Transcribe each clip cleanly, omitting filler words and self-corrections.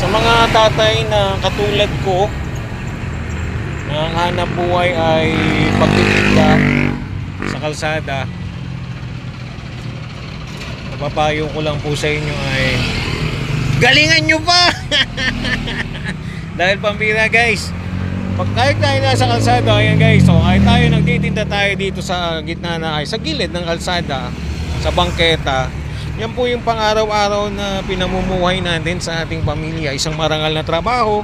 Sa mga tatay na katulad ko na ang hanap buhay ay pagtitinda sa kalsada, mapapayo ko lang po sa inyo ay galingan nyo pa. Dahil pambira guys, pag kahit tayo nasa kalsada, ayan guys, so ay tayo nagtitinda tayo dito sa gitna na ay sa gilid ng kalsada, sa bangketa. Yan po yung pang-araw-araw na pinamumuhay natin sa ating pamilya. Isang marangal na trabaho,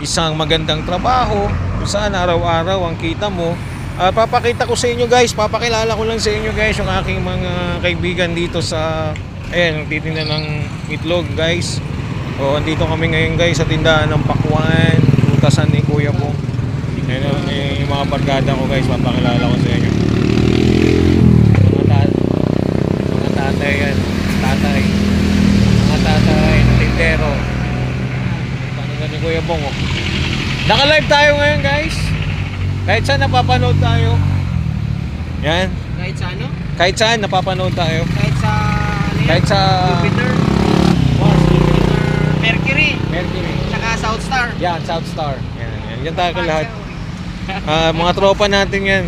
isang magandang trabaho, kung saan araw-araw ang kita mo. Papakita ko sa inyo guys, papakilala ko lang sa inyo guys yung aking mga kaibigan dito sa, ayan, nagtitinda ng itlog guys. O, andito kami ngayon guys sa tindahan ng pakwan, putasan ni Kuya po. Ayan, yung mga barkada ko guys, papakilala ko sa inyo. Mga tatay yan. Mga tatay na tindero. Paano na ni Kuya Bong, oh. Naka-live tayo ngayon guys. Kahit saan napapanood tayo. Yan. Kahit sa ano? Kahit saan napapanood tayo. Kahit sa Kahit sa Jupiter, Mercury, saka South Star. yan, South Star. Yan tayo lahat. Mga tropa natin yan.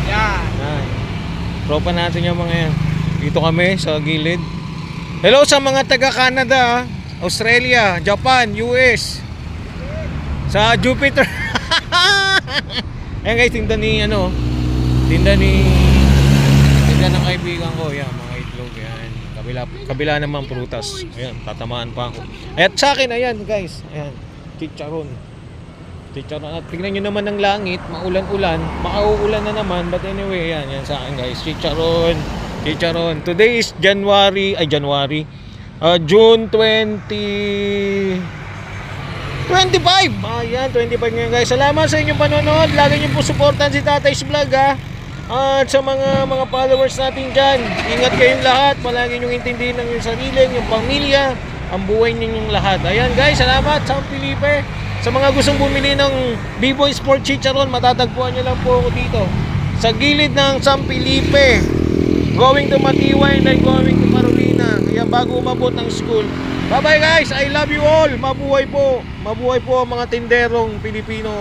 Yan. Yan. Tropa natin yung mga yan. Dito kami sa gilid. Hello sa mga taga Canada, Australia, Japan, US. Sa Jupiter. Ayan guys, tinda ng kaibigan ko. Yan, mga itlog yan. Kabila naman prutas. Ayan, tatamaan pa ako. At sa akin, ayan guys. Ayan, chicharon. At tingnan nyo naman ng langit, maulan-ulan. Makauulan na naman, but anyway, yan sa akin guys. Chicharon. Today is June 20 25. Ayan, 25 ngayon guys. Salamat sa inyong panonood. Lagi niyo po suportahan si Tatay's Vlog, ha. At sa mga followers natin dyan, ingat kayong lahat. Palagi niyong intindihin ng inyong sarili, yung pamilya, ang buhay ninyong lahat. Ayan guys, salamat San Felipe. Sa mga gustong bumili ng B-Boy Sport Chicharon, matatagpuan niyo lang po ako dito sa gilid ng San Felipe, going to Matiway and going to Carolina. Ayan, bago umabot ng school. Bye bye guys, I love you all. Mabuhay po ang mga tinderong Pilipino.